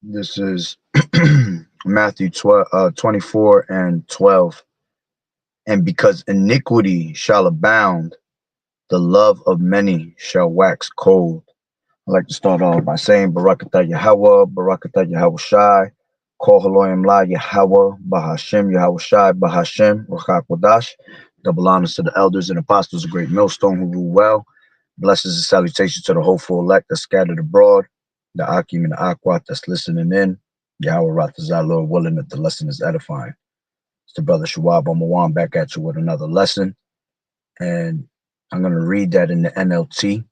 This is Matthew 12, 24 and 12. And because iniquity shall abound, the love of many shall wax cold. I'd like to start off by saying Barakatah Yahweh, Barakatah Yahweh Shai, Kol Haloyim La Yahweh, Bahashem Yahweh Shai, Bahashem, Rachak Wadash. Double honors to the elders and apostles of Great Millstone who rule well. Blessings and salutations to the hopeful elect that's scattered abroad, the Akim and the Akwat that's listening in. Yahweh Ratazah, Lord willing that the lesson is edifying. It's the brother Shawab Amawan back at you with another lesson. And I'm going to read that in the NLT.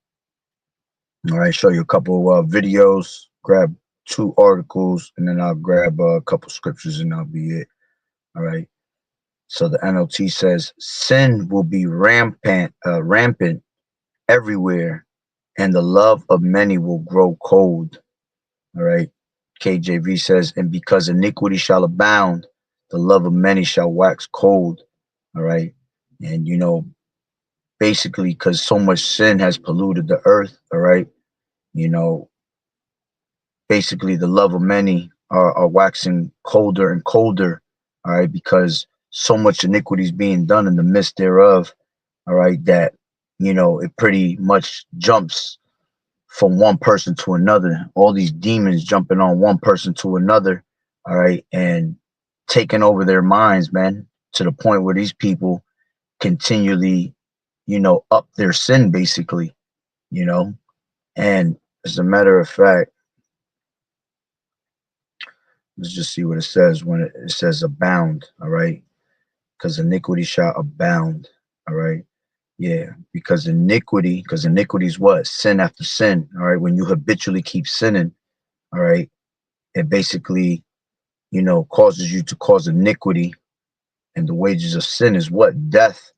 All right, show you a couple videos, grab two articles, and then I'll grab a couple scriptures and that'll be it. All right. So the NLT says, sin will be rampant everywhere, and the love of many will grow cold. All right. KJV says, and because iniquity shall abound, the love of many shall wax cold. All right. And, basically, because so much sin has polluted the earth. All right. You know, basically, the love of many are waxing colder and colder. All right. Because so much iniquity is being done in the midst thereof. All right. That, it pretty much jumps from one person to another. All these demons jumping on one person to another, all right, and taking over their minds, man, to the point where these people continually, up their sin, basically, you know. And as a matter of fact, let's just see what it says when it says abound, all right, because iniquity shall abound, all right. Yeah, because iniquity is what? Sin after sin, all right. When you habitually keep sinning, all right, it basically, causes you to cause iniquity, and the wages of sin is what? Death.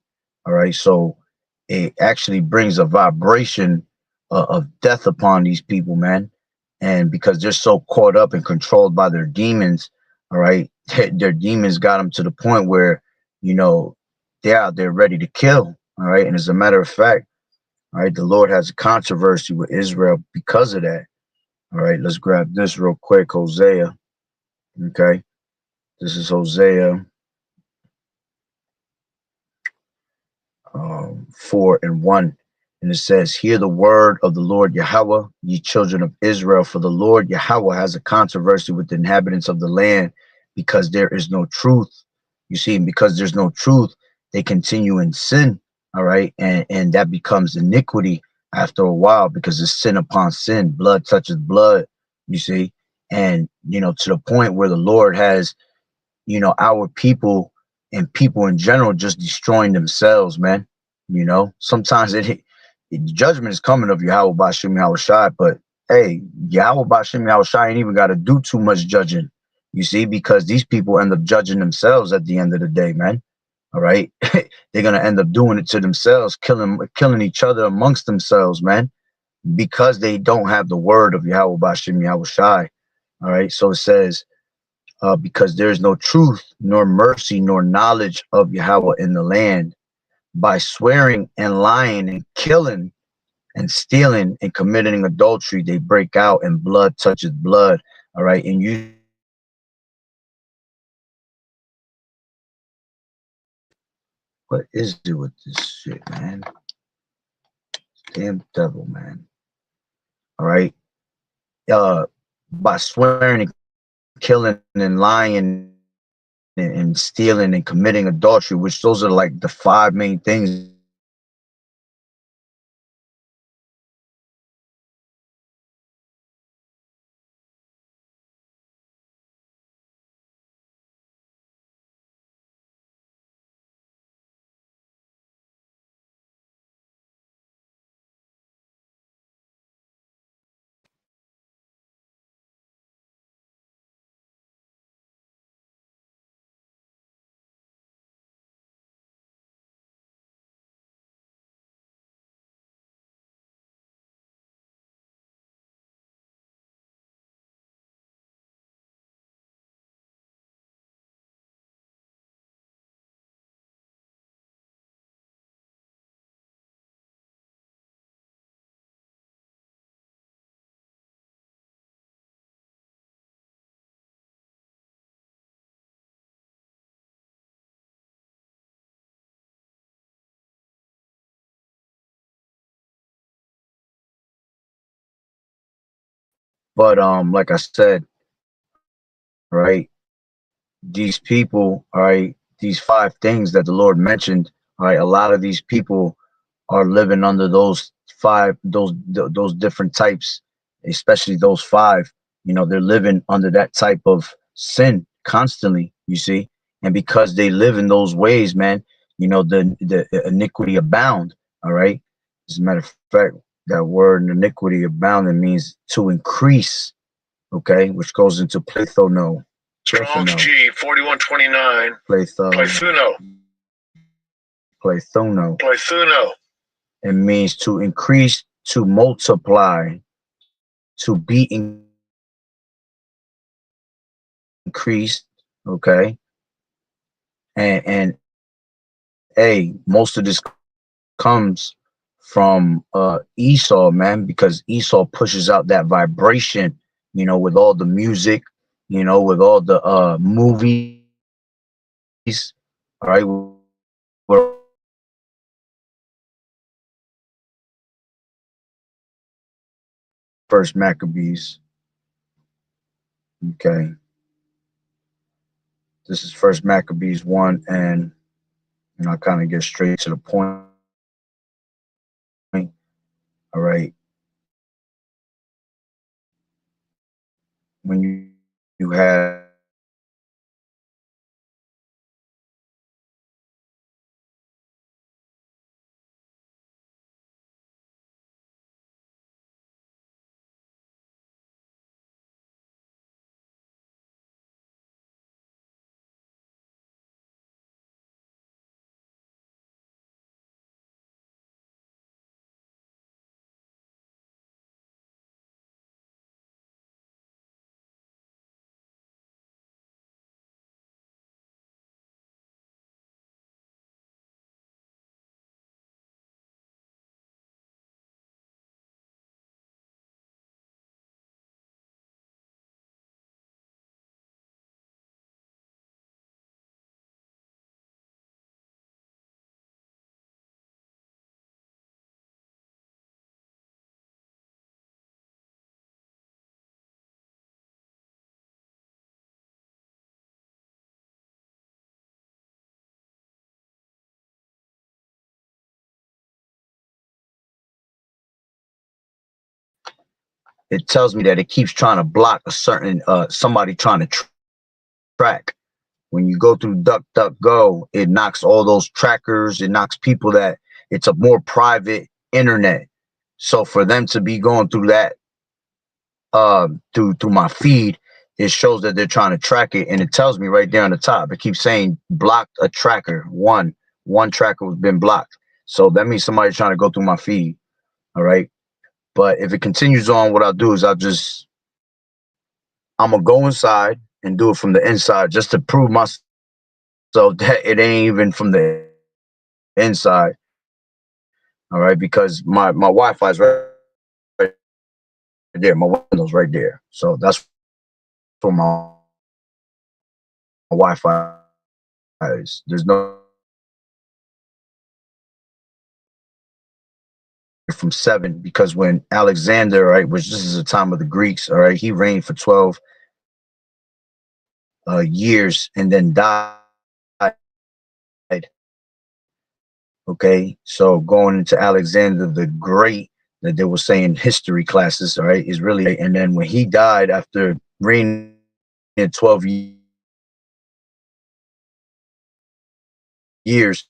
All right. So it actually brings a vibration of death upon these people, man. And because they're so caught up and controlled by their demons, all right, their demons got them to the point where, you know, they're out there ready to kill. All right. And as a matter of fact, all right, the Lord has a controversy with Israel because of that. All right. Let's grab this real quick. Hosea. Okay. This is Hosea 4 and 1. And it says, hear the word of the Lord Yahweh, ye children of Israel, for the Lord Yahweh has a controversy with the inhabitants of the land because there is no truth. You see, because there's no truth, they continue in sin. All right. And that becomes iniquity after a while because it's sin upon sin. Blood touches blood, you see. And, to the point where the Lord has, our people and people in general just destroying themselves, man. Sometimes judgment is coming of Yahweh Bashim Yahweh Shai, but hey, Yahweh Bashim Yahweh Shai ain't even got to do too much judging, you see, because these people end up judging themselves at the end of the day, man. All right. They're gonna end up doing it to themselves, killing each other amongst themselves, man, because they don't have the word of Yahweh Bashim Yahweh Shai. All right. So it says, because there is no truth, nor mercy, nor knowledge of Yahweh in the land. By swearing and lying and killing and stealing and committing adultery, they break out and blood touches blood. All right. And you, what is it with this shit, man? Damn devil, man. All right. By swearing and killing and lying and stealing and committing adultery, which those are like the five main things But like I said, all right, these people, all right, these five things that the Lord mentioned, all right, a lot of these people are living under those five, those different types, especially those five. You know, they're living under that type of sin constantly. You see, and because they live in those ways, man, you know, the iniquity abound. All right. As a matter of fact, that word iniquity abounding means to increase. Okay, which goes into plethono. Strong's G 4129. Plethuno. Plethono. Plethuno. It means to increase, to multiply, to be increased. Okay, and a most of this comes from Esau, man, because Esau pushes out that vibration, you know, with all the music, you know, with all the movies, all right, with all the first Maccabees. Okay, this is first Maccabees 1, and you know, I kind of get straight to the point. All right, when you have it tells me that it keeps trying to block a certain somebody trying to track. When you go through DuckDuckGo, it knocks all those trackers. It knocks people that it's a more private internet. So for them to be going through that through my feed, it shows that they're trying to track it, and it tells me right there on the top. It keeps saying blocked a tracker. One tracker has been blocked. So that means somebody's trying to go through my feed. All right. But if it continues on, what I'll do is I'm gonna go inside and do it from the inside just to prove myself that it ain't even from the inside. All right, because my Wi-Fi is right there, my Windows right there. So that's where my Wi-Fi is. There's no from 7 because when Alexander, right, which this is the time of the Greeks, all right, he reigned for 12 years and then died. Okay, so going into Alexander the Great, that they were saying history classes, all right, is really, and then when he died after reigning 12 years,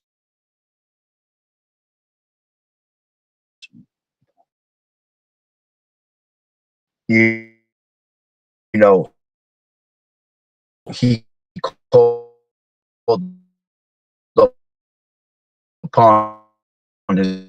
you, you know, he called upon his